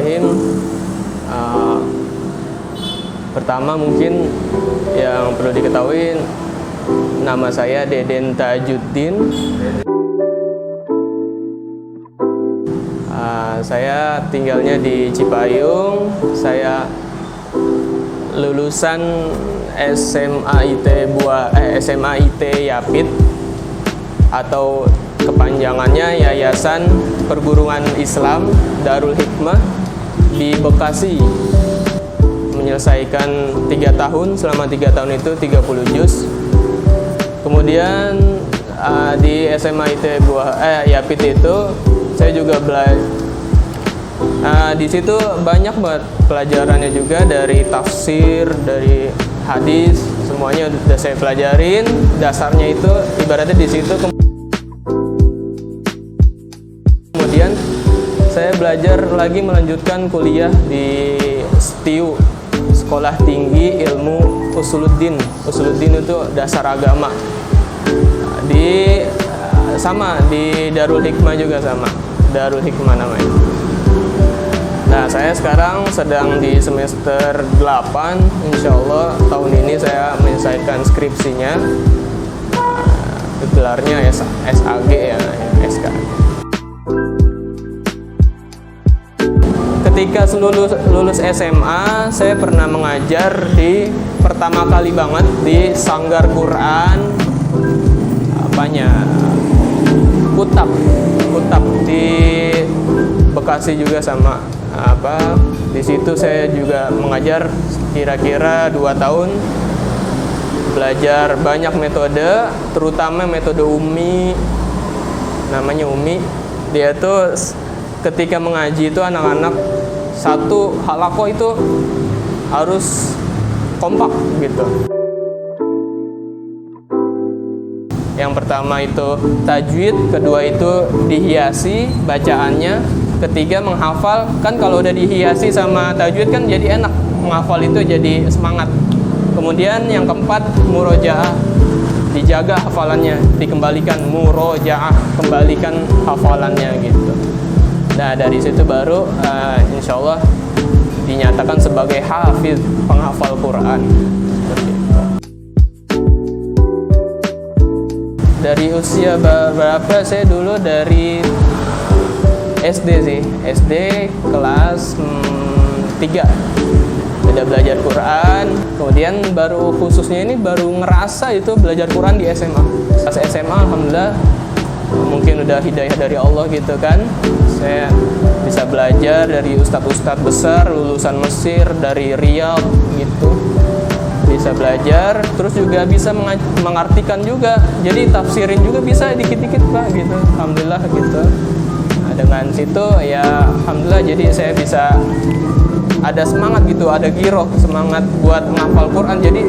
Bismillahirrahmanirrahim. Pertama mungkin yang perlu diketahui, nama saya Deden Tajuddin. Saya tinggalnya di Cipayung. Saya lulusan SMA IT Yapit, atau kepanjangannya Yayasan Perguruan Islam Darul Hikmah di Bekasi. Menyelesaikan 3 tahun, selama 3 tahun itu 30 juz. Kemudian di SMA IT Yapit itu saya juga belajar. Di situ banyak banget pelajarannya juga, dari tafsir, dari hadis, semuanya udah saya pelajarin. Dasarnya itu ibaratnya di situ. Kemudian saya belajar lagi, melanjutkan kuliah di STIU, Sekolah Tinggi Ilmu Usuluddin. Usuluddin itu dasar agama. Di Darul Hikmah juga, sama Darul Hikmah namanya. Nah, saya sekarang sedang di semester 8. Insya Allah tahun ini saya menyelesaikan skripsinya. Gelarnya SAG ya, SK. Ketika lulus SMA, saya pernah mengajar pertama kali banget di Sanggar Quran Kutap di Bekasi juga, sama di situ saya juga mengajar kira-kira 2 tahun. Belajar banyak metode, terutama metode Umi, namanya Umi. Dia tuh ketika mengaji itu anak-anak satu halaqah itu harus kompak gitu. Yang pertama itu tajwid, kedua itu dihiasi bacaannya, ketiga menghafal. Kan kalau udah dihiasi sama tajwid kan jadi enak, menghafal itu jadi semangat. Kemudian yang keempat murojaah, dijaga hafalannya, dikembalikan. Murojaah, kembalikan hafalannya gitu. Nah, dari situ baru insya Allah dinyatakan sebagai hafiz, penghafal Quran. Dari usia berapa? Saya dulu dari SD sih, SD kelas 3 udah belajar Quran. Kemudian baru khususnya ini baru ngerasa itu belajar Quran di SMA. Pas SMA alhamdulillah mungkin udah hidayah dari Allah gitu kan. Saya bisa belajar dari ustadz-ustadz besar lulusan Mesir, dari Riyadh gitu. Bisa belajar, terus juga bisa mengartikan juga. Jadi tafsirin juga bisa dikit-dikit Pak gitu. Alhamdulillah gitu. Nah, dengan situ ya alhamdulillah jadi saya bisa ada semangat gitu, ada giroh, semangat buat menghafal Quran. Jadi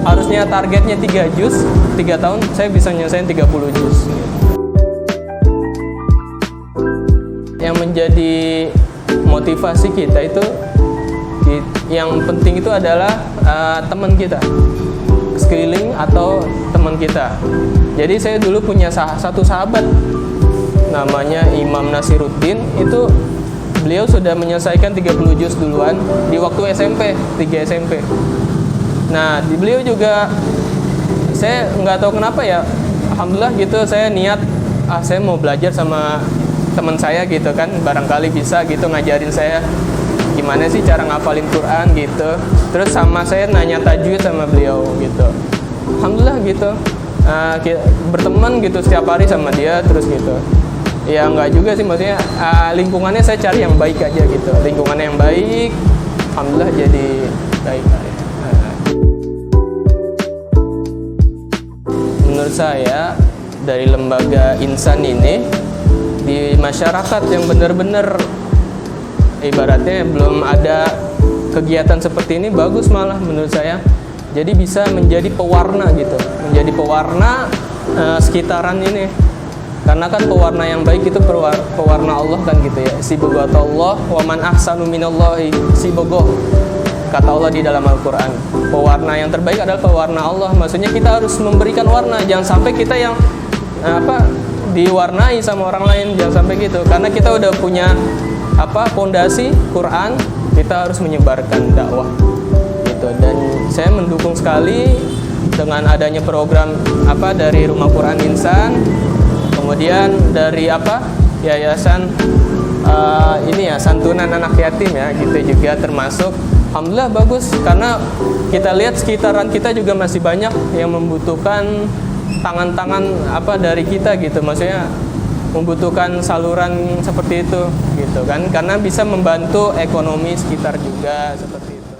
harusnya targetnya 3 juz, 3 tahun saya bisa nyelesain 30 juz. Yang menjadi motivasi kita itu, yang penting itu adalah teman kita, sekeliling atau teman kita. Jadi saya dulu punya satu sahabat namanya Imam Nasiruddin. Itu beliau sudah menyelesaikan 30 juz duluan di waktu SMP, 3 SMP. Nah, di beliau juga saya nggak tahu kenapa ya, alhamdulillah gitu saya niat saya mau belajar sama teman saya gitu kan, barangkali bisa gitu ngajarin saya gimana sih cara ngafalin Quran gitu. Terus sama saya nanya tajwid sama beliau gitu. Alhamdulillah gitu, berteman gitu setiap hari sama dia terus gitu. Ya enggak juga sih, maksudnya lingkungannya saya cari yang baik aja gitu. Lingkungannya yang baik, alhamdulillah jadi baik. Menurut saya dari lembaga Insan ini, di masyarakat yang benar-benar ibaratnya belum ada kegiatan seperti ini, bagus malah menurut saya. Jadi bisa menjadi pewarna gitu, menjadi pewarna sekitaran ini. Karena kan pewarna yang baik itu pewarna Allah kan gitu ya. Sibghatullah wa man ahsanu minallahi sibghah. Kata Allah di dalam Al-Qur'an. Pewarna yang terbaik adalah pewarna Allah. Maksudnya kita harus memberikan warna, jangan sampai kita yang diwarnai sama orang lain, jangan sampai gitu. Karena kita udah punya pondasi Quran, kita harus menyebarkan dakwah gitu. Dan saya mendukung sekali dengan adanya program dari Rumah Quran Insan, kemudian dari yayasan santunan anak yatim ya gitu juga termasuk. Alhamdulillah bagus, karena kita lihat sekitaran kita juga masih banyak yang membutuhkan tangan-tangan dari kita gitu, maksudnya membutuhkan saluran seperti itu gitu kan, karena bisa membantu ekonomi sekitar juga seperti itu.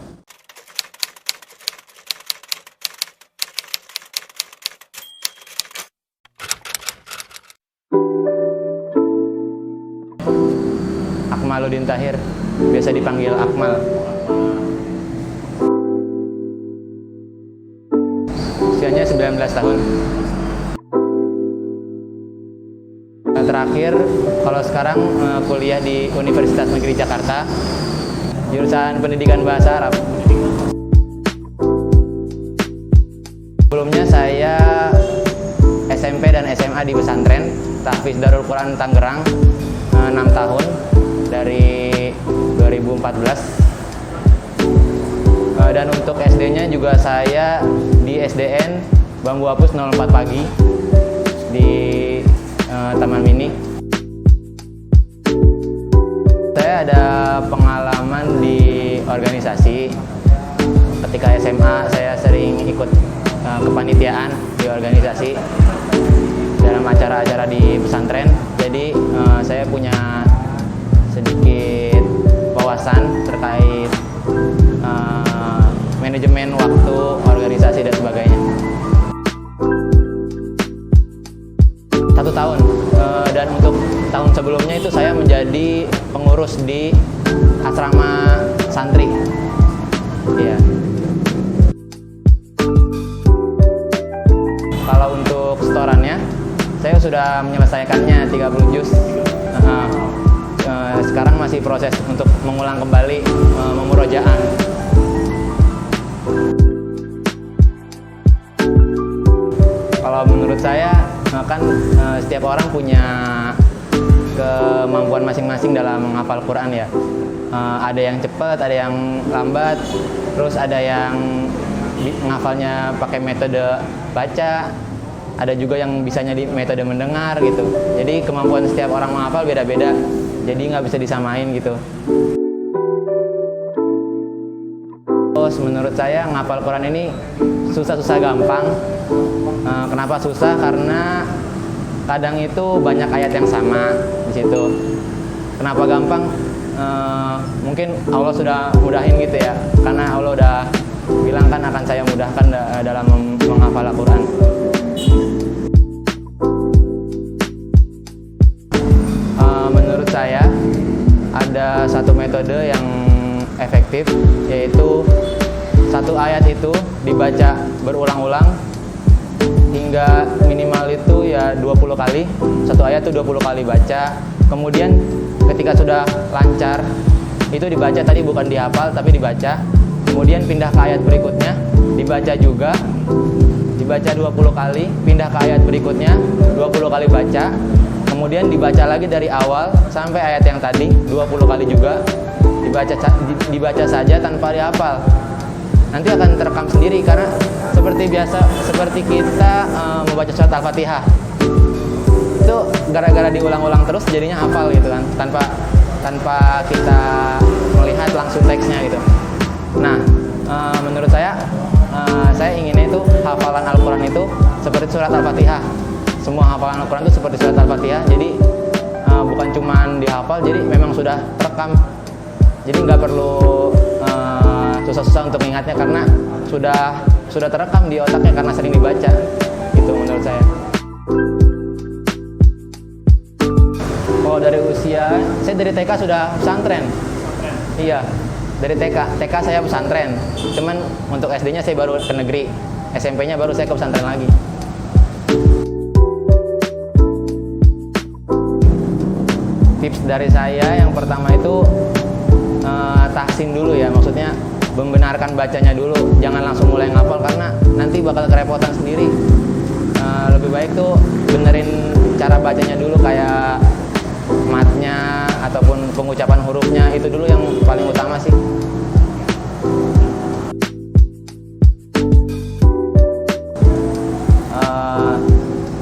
Akmaluddin Tahir, biasa dipanggil Akmal. Usianya 19 tahun. Terakhir, kalau sekarang kuliah di Universitas Negeri Jakarta, jurusan Pendidikan Bahasa Arab. Sebelumnya saya SMP dan SMA di pesantren Tahfiz Darul Quran Tangerang 6 tahun dari 2014. Dan untuk SD-nya juga saya di SDN Bambu Apus 04 Pagi di Taman Mini. Saya ada pengalaman di organisasi. Ketika SMA saya sering ikut kepanitiaan di organisasi dalam acara-acara di pesantren. Jadi saya punya sedikit wawasan terkait manajemen waktu, organisasi dan sebagainya. 1 tahun, dan untuk tahun sebelumnya itu saya menjadi pengurus di asrama santri. Ya. Kalau untuk setorannya, saya sudah menyelesaikannya 30 juz. Sekarang masih proses untuk mengulang kembali memurojaah. Kalau menurut saya kan setiap orang punya kemampuan masing-masing dalam menghafal Quran ya. Ada yang cepat, ada yang lambat, terus ada yang menghafalnya pakai metode baca, ada juga yang bisanya di metode mendengar gitu. Jadi kemampuan setiap orang menghafal beda-beda, jadi nggak bisa disamain gitu. Terus menurut saya menghafal Quran ini susah-susah gampang. Kenapa susah? Karena kadang itu banyak ayat yang sama di situ. Kenapa gampang? Mungkin Allah sudah mudahin gitu ya, karena Allah udah bilang kan akan saya mudahkan dalam menghafal Al-Quran. Menurut saya ada satu metode yang efektif, yaitu satu ayat itu dibaca berulang-ulang hingga minimal itu ya 20 kali. Satu ayat itu 20 kali baca. Kemudian ketika sudah lancar, itu dibaca tadi bukan dihafal tapi dibaca. Kemudian pindah ke ayat berikutnya, dibaca juga. Dibaca 20 kali, pindah ke ayat berikutnya, 20 kali baca. Kemudian dibaca lagi dari awal sampai ayat yang tadi 20 kali juga. Dibaca saja tanpa dihafal. Nanti akan terekam sendiri, karena seperti biasa, seperti kita membaca surat Al-Fatihah. Itu gara-gara diulang-ulang terus jadinya hafal gitu kan, tanpa kita melihat langsung teksnya gitu. Nah, menurut saya inginnya itu hafalan Al-Quran itu seperti surat Al-Fatihah. Semua hafalan Al-Quran itu seperti surat Al-Fatihah. Jadi bukan cuma dihafal, jadi memang sudah terekam. Jadi nggak perlu susah-susah untuk mengingatnya, karena sudah terekam di otaknya karena sering dibaca. Itu menurut saya. Kalau dari usia, saya dari TK sudah pesantren. Iya, dari TK saya pesantren. Cuman untuk SD-nya saya baru ke negeri, SMP-nya baru saya ke pesantren lagi. Tips dari saya yang pertama itu tahsin dulu ya, maksudnya membenarkan bacanya dulu, jangan langsung mulai ngapal karena nanti bakal kerepotan sendiri. Lebih baik tuh benerin cara bacanya dulu, kayak matnya ataupun pengucapan hurufnya, itu dulu yang paling utama sih.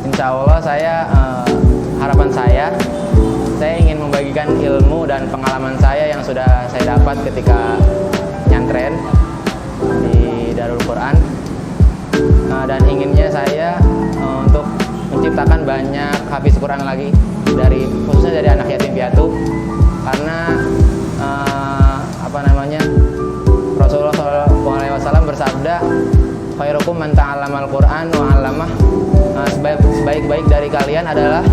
Insya Allah harapan saya ingin membagikan ilmu dan pengalaman saya yang sudah saya dapat ketika nyantren di Darul Quran, dan inginnya saya untuk menciptakan banyak hafiz Quran lagi, khususnya dari anak yatim piatu, karena Rasulullah SAW bersabda, khairukum man ta'allamal Qur'an wa 'allamah. Sebaik-baik dari kalian adalah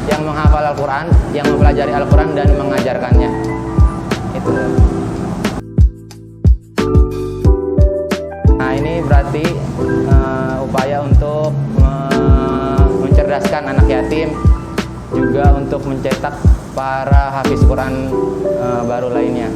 yang menghafal Al-Quran, yang mempelajari Al-Quran dan mengajarkannya. Itu. Nah, ini berarti upaya untuk mencerdaskan anak yatim, juga untuk mencetak para hafiz Quran baru lainnya.